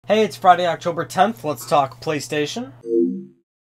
Hey, it's Friday, October 10th. Let's talk PlayStation.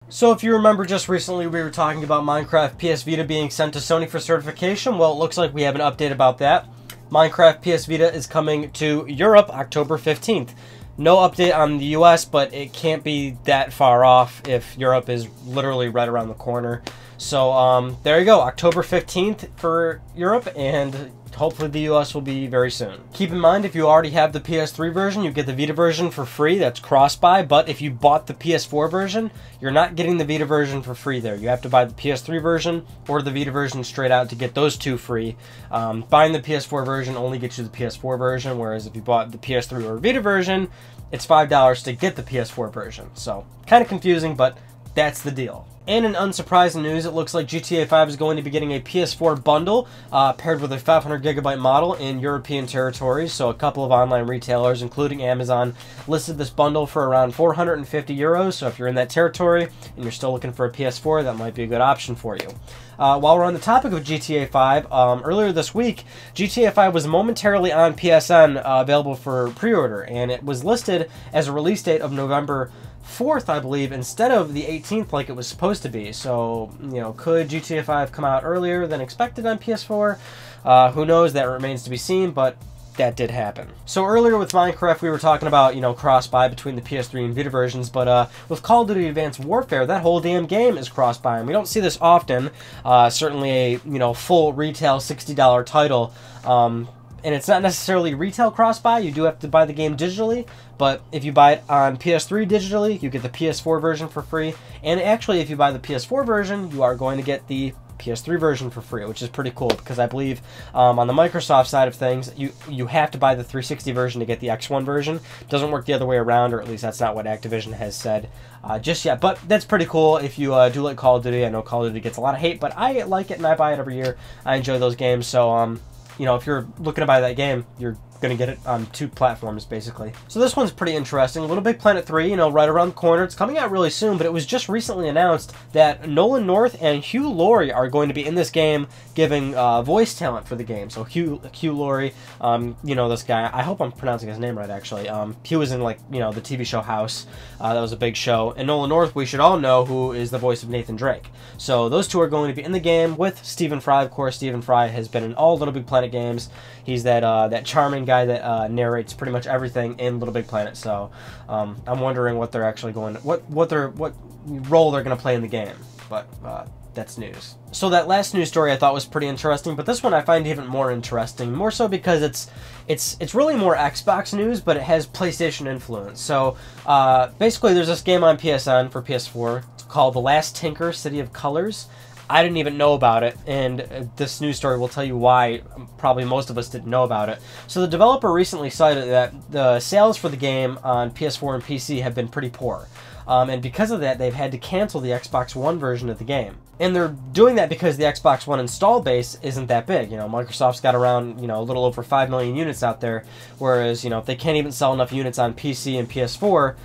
So if you remember, just recently we were talking about Minecraft PS Vita being sent to Sony for certification. Well, it looks like we have an update about that. Minecraft PS Vita is coming to Europe October 15th. No update on the US, but it can't be that far off if Europe is literally right around the corner. So there you go, October 15th for Europe, and hopefully the US will be very soon. Keep in mind, if you already have the PS3 version, you get the Vita version for free. That's CrossBuy. But if you bought the PS4 version, you're not getting the Vita version for free there. You have to buy the PS3 version or the Vita version straight out to get those two free. Buying the PS4 version only gets you the PS4 version, whereas if you bought the PS3 or Vita version, it's $5 to get the PS4 version. So kind of confusing, but that's the deal. And in unsurprising news, it looks like GTA 5 is going to be getting a PS4 Bundle paired with a 500GB model in European territories. So a couple of online retailers, including Amazon, listed this bundle for around 450 euros. So if you're in that territory and you're still looking for a PS4, that might be a good option for you. While we're on the topic of GTA 5, earlier this week, GTA 5 was momentarily on PSN available for pre-order, and it was listed as a release date of November 4th, I believe, instead of the 18th like it was supposed to be. So, you know, could GTA 5 come out earlier than expected on PS4? Who knows? That remains to be seen, but that did happen. So earlier with Minecraft, we were talking about, you know, cross-buy between the PS3 and Vita versions, but with Call of Duty Advanced Warfare, that whole damn game is cross-buy, and we don't see this often. Certainly a, you know, full retail $60 title. And it's not necessarily retail cross-buy. You do have to buy the game digitally, but if you buy it on PS3 digitally, you get the PS4 version for free. And actually, if you buy the PS4 version, you are going to get the PS3 version for free, which is pretty cool, because I believe on the Microsoft side of things, you have to buy the 360 version to get the X1 version. It doesn't work the other way around, or at least that's not what Activision has said just yet. But that's pretty cool if you do like Call of Duty. I know Call of Duty gets a lot of hate, but I like it and I buy it every year. I enjoy those games, so you know, if you're looking to buy that game, you're going to get it on two platforms, basically. So this one's pretty interesting. Little Big Planet 3, you know, right around the corner. It's coming out really soon, but it was just recently announced that Nolan North and Hugh, Laurie are going to be in this game giving voice talent for the game. So Hugh, Laurie, you know, this guy, I hope I'm pronouncing his name right, actually. He was in, like, you know, the TV show House. That was a big show. And Nolan North, we should all know, who is the voice of Nathan Drake. So those two are going to be in the game with Stephen Fry. Of course, Stephen Fry has been in all Little Big Planet games. He's that charming guy that narrates pretty much everything in Little Big Planet. So I'm wondering what they're actually going to, what role they're going to play in the game. But that's news. So that last news story I thought was pretty interesting, but this one I find even more interesting, more so because it's really more Xbox news, but it has PlayStation influence. So basically, there's this game on PSN for PS4 called The Last Tinker: City of Colors. I didn't even know about it, and this news story will tell you why probably most of us didn't know about it. So the developer recently cited that the sales for the game on PS4 and PC have been pretty poor. And because of that, they've had to cancel the Xbox One version of the game. And they're doing that because the Xbox One install base isn't that big. You know, Microsoft's got around, you know, a little over 5 million units out there, whereas, you know, if they can't even sell enough units on PC and PS4,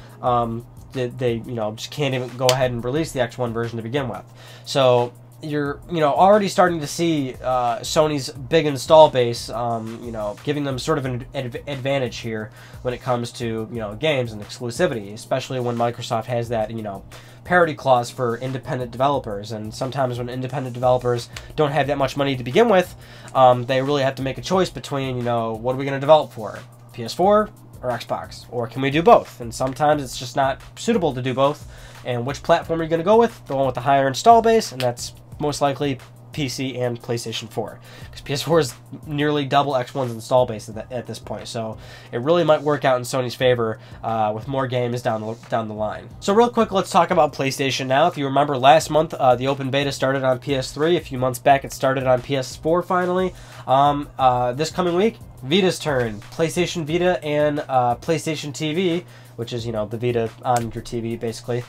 they you know, just can't even go ahead and release the X1 version to begin with. So you're, you know, already starting to see Sony's big install base, you know, giving them sort of an advantage here when it comes to, you know, games and exclusivity, especially when Microsoft has that, you know, parity clause for independent developers. And sometimes when independent developers don't have that much money to begin with, they really have to make a choice between, you know, what are we going to develop for, PS4 or Xbox, or can we do both? And sometimes it's just not suitable to do both. And which platform are you going to go with? The one with the higher install base, and that's most likely PC and PlayStation 4, because PS4 is nearly double X1's install base at this point, so it really might work out in Sony's favor with more games down the line. So real quick, let's talk about PlayStation now. If you remember last month, the open beta started on PS3. A few months back, it started on PS4 finally. This coming week, Vita's turn. PlayStation Vita and PlayStation TV, which is, you know, the Vita on your TV, basically.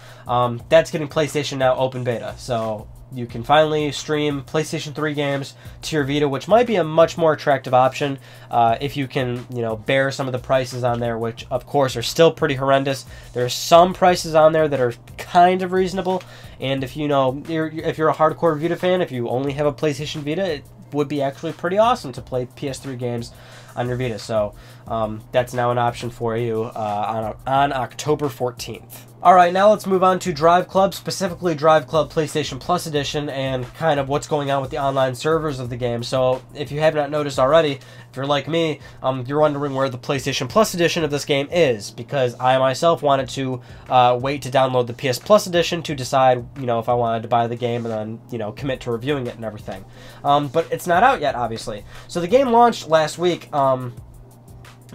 That's getting PlayStation Now open beta, so you can finally stream PlayStation 3 games to your Vita, which might be a much more attractive option if you can, you know, bear some of the prices on there, which of course are still pretty horrendous. There are some prices on there that are kind of reasonable, and if you know, if you're a hardcore Vita fan, if you only have a PlayStation Vita, it would be actually pretty awesome to play PS3 games on your Vita. So That's now an option for you on October 14th. Alright, now let's move on to Driveclub, specifically Driveclub PlayStation Plus Edition, and kind of what's going on with the online servers of the game. So, if you have not noticed already, if you're like me, you're wondering where the PlayStation Plus Edition of this game is, because I myself wanted to wait to download the PS Plus Edition to decide, if I wanted to buy the game and then, commit to reviewing it and everything. But it's not out yet, obviously. So the game launched last week.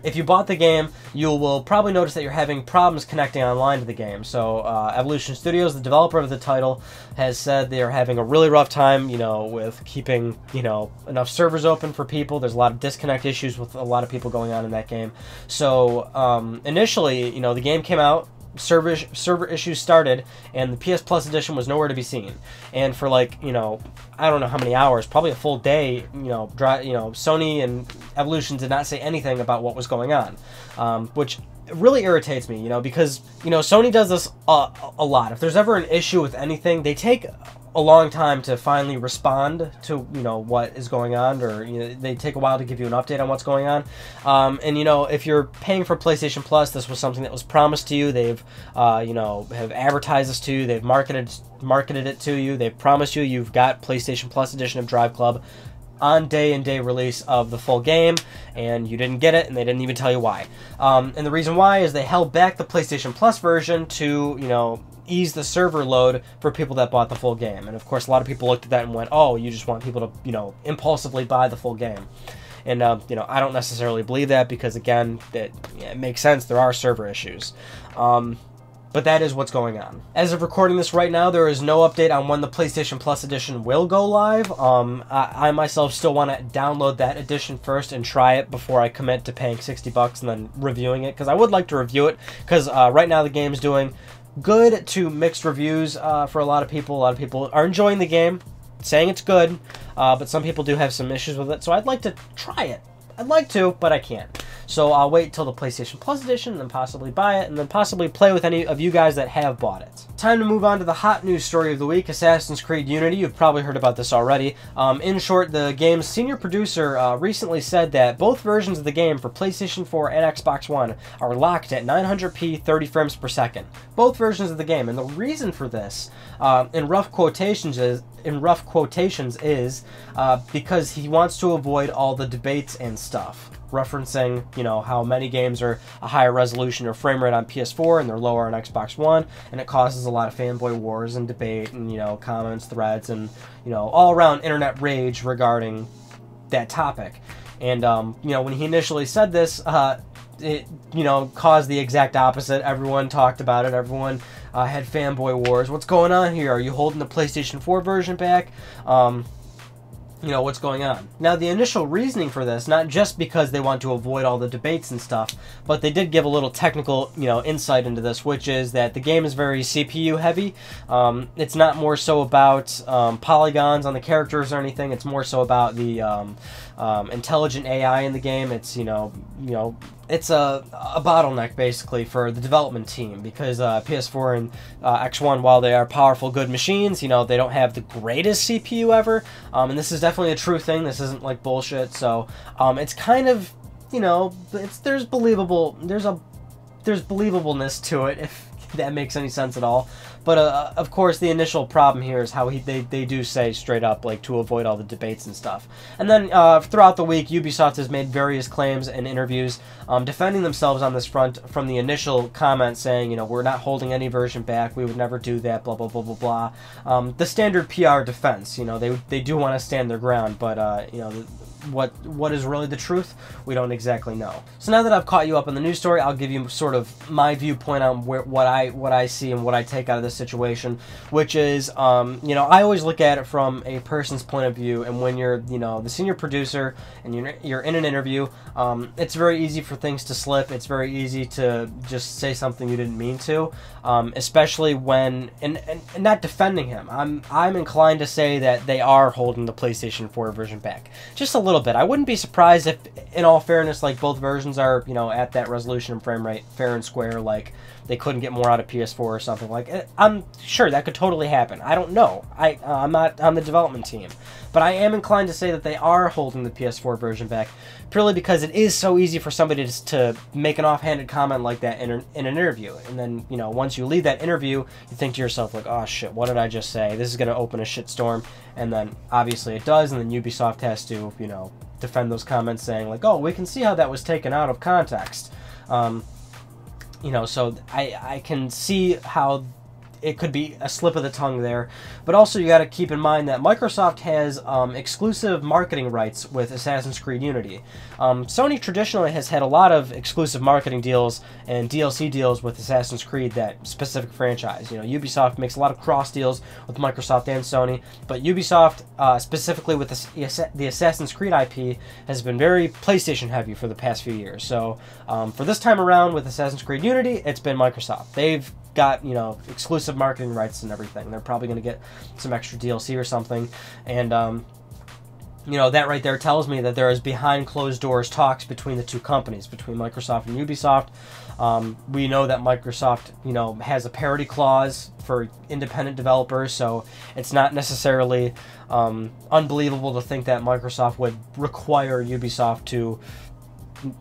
If you bought the game, you will probably notice that you're having problems connecting online to the game. So, Evolution Studios, the developer of the title, has said they are having a really rough time, with keeping, enough servers open for people. There's a lot of disconnect issues with a lot of people going on in that game. So, initially, the game came out, server issues started, and the PS Plus Edition was nowhere to be seen. And for I don't know how many hours, probably a full day, Sony and Evolution did not say anything about what was going on, which really irritates me, because, Sony does this a lot. If there's ever an issue with anything, they take a long time to finally respond to, what is going on, or, they take a while to give you an update on what's going on. And, if you're paying for PlayStation Plus, this was something that was promised to you. They've, have advertised this to you. They've marketed it to you. They've promised you you've got PlayStation Plus Edition of Driveclub on day-and-day release of the full game, and you didn't get it, and they didn't even tell you why. And the reason why is they held back the PlayStation Plus version to, ease the server load for people that bought the full game. And of course, a lot of people looked at that and went, oh, you just want people to, impulsively buy the full game. And, I don't necessarily believe that, because, again, it makes sense. There are server issues. But that is what's going on. As of recording this right now, there is no update on when the PlayStation Plus Edition will go live. I myself still want to download that edition first and try it before I commit to paying $60 and then reviewing it, because I would like to review it, because right now the game's doing good to mixed reviews for a lot of people. A lot of people are enjoying the game, saying it's good, but some people do have some issues with it, so I'd like to try it. I'd like to, but I can't. So I'll wait till the PlayStation Plus Edition, and then possibly buy it, and then possibly play with any of you guys that have bought it. Time to move on to the hot news story of the week, Assassin's Creed Unity. You've probably heard about this already. In short, the game's senior producer recently said that both versions of the game for PlayStation 4 and Xbox One are locked at 900p 30 frames per second. Both versions of the game. And the reason for this, in rough quotations, is because he wants to avoid all the debates and stuff, referencing, how many games are a higher resolution or frame rate on PS4 and they're lower on Xbox One, and it causes a lot of fanboy wars and debate and, comments, threads, and, all around internet rage regarding that topic. And, when he initially said this, it, caused the exact opposite. Everyone talked about it. Everyone had fanboy wars. What's going on here? Are you holding the PlayStation 4 version back? What's going on? Now, the initial reasoning for this, not just because they want to avoid all the debates and stuff, but they did give a little technical, insight into this, which is that the game is very CPU heavy. It's not more so about polygons on the characters or anything. It's more so about the intelligent AI in the game. It's, it's a bottleneck, basically, for the development team, because PS4 and X1, while they are powerful, good machines, they don't have the greatest CPU ever, and this is definitely a true thing. This isn't like bullshit. So it's kind of, there's believableness to it, if that makes any sense at all. But of course, the initial problem here is how they do say straight up, like, to avoid all the debates and stuff. And then throughout the week, Ubisoft has made various claims and interviews defending themselves on this front from the initial comment saying, we're not holding any version back, we would never do that, blah, blah, blah, blah, blah. The standard PR defense, they do want to stand their ground, but, what is really the truth, we don't exactly know. So now that I've caught you up on the news story, I'll give you sort of my viewpoint on what I see and what I take out of this situation, which is, I always look at it from a person's point of view, and when you're, the senior producer and you're in an interview, it's very easy for things to slip. It's very easy to just say something you didn't mean to, especially when, and not defending him. I'm inclined to say that they are holding the PlayStation 4 version back. Just a little bit. I wouldn't be surprised if, in all fairness, like both versions are, you know, at that resolution and frame rate fair and square, like they couldn't get more out of PS4 or something. Like, I'm sure that could totally happen. I don't know. I'm not on the development team. But I am inclined to say that they are holding the PS4 version back, purely because it is so easy for somebody to make an offhanded comment like that in an interview. And then, you know, once you leave that interview, you think to yourself, like, oh shit, what did I just say? This is going to open a shitstorm. And then, obviously, it does, and then Ubisoft has to, you know, defend those comments saying, like, oh, we can see how that was taken out of context. You know, so I can see how it could be a slip of the tongue there. But also you got to keep in mind that Microsoft has exclusive marketing rights with Assassin's Creed Unity. Sony traditionally has had a lot of exclusive marketing deals and DLC deals with Assassin's Creed, that specific franchise. You know, Ubisoft makes a lot of cross deals with Microsoft and Sony, but Ubisoft, specifically with the Assassin's Creed IP, has been very PlayStation heavy for the past few years. So for this time around with Assassin's Creed Unity, it's been Microsoft. They've got, you know, exclusive marketing rights and everything. They're probably going to get some extra DLC or something, and you know, that right there tells me that there is behind closed doors talks between the two companies, between Microsoft and Ubisoft. We know that Microsoft, you know, has a parity clause for independent developers, so it's not necessarily unbelievable to think that Microsoft would require Ubisoft to,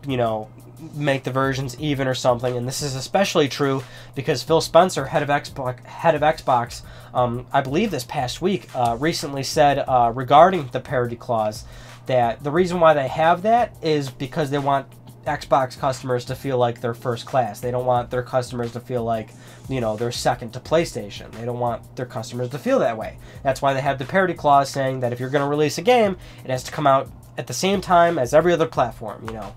you know, make the versions even or something. And this is especially true because Phil Spencer, head of Xbox, I believe this past week, recently said regarding the parity clause that the reason why they have that is because they want Xbox customers to feel like they're first class. They don't want their customers to feel like, you know, they're second to PlayStation. They don't want their customers to feel that way. That's why they have the parity clause, saying that if you're going to release a game, it has to come out at the same time as every other platform, you know.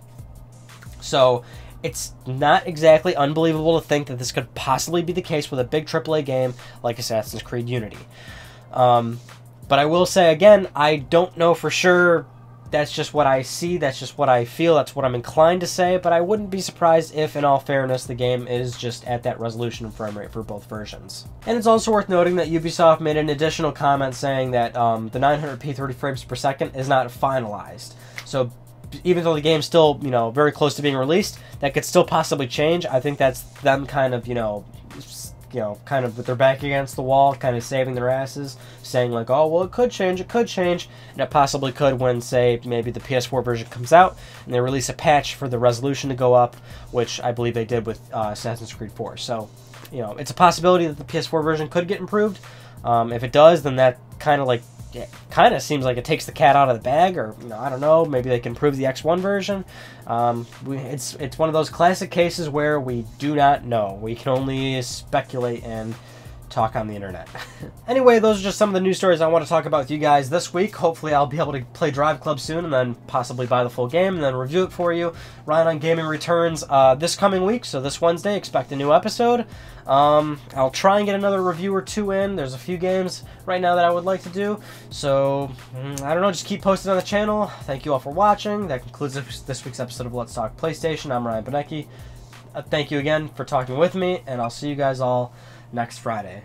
So it's not exactly unbelievable to think that this could possibly be the case with a big AAA game like Assassin's Creed Unity. But I will say again, I don't know for sure. That's just what I see, that's just what I feel, that's what I'm inclined to say, but I wouldn't be surprised if, in all fairness, the game is just at that resolution and frame rate for both versions. And it's also worth noting that Ubisoft made an additional comment saying that the 900p 30 frames per second is not finalized. So even though the game's still, you know, very close to being released, that could still possibly change. I think that's them kind of, you know, kind of with their back against the wall, kind of saving their asses, saying like, oh, well, it could change, and it possibly could when, say, maybe the PS4 version comes out, and they release a patch for the resolution to go up, which I believe they did with Assassin's Creed 4. So, you know, it's a possibility that the PS4 version could get improved. If it does, then that kind of like, it kind of seems like it takes the cat out of the bag, or, you know, I don't know, maybe they can improve the X1 version. It's one of those classic cases where we do not know. We can only speculate and talk on the internet. Anyway, those are just some of the news stories I want to talk about with you guys this week. Hopefully I'll be able to play Driveclub soon and then possibly buy the full game and then review it for you. Ryan on Gaming returns this coming week, so this Wednesday, expect a new episode. I'll try and get another review or two in. There's a few games right now that I would like to do, so I don't know, just keep posting on the channel. Thank you all for watching. That concludes this week's episode of Let's Talk PlayStation. I'm Ryan Benecki. Thank you again for talking with me, and I'll see you guys all next Friday.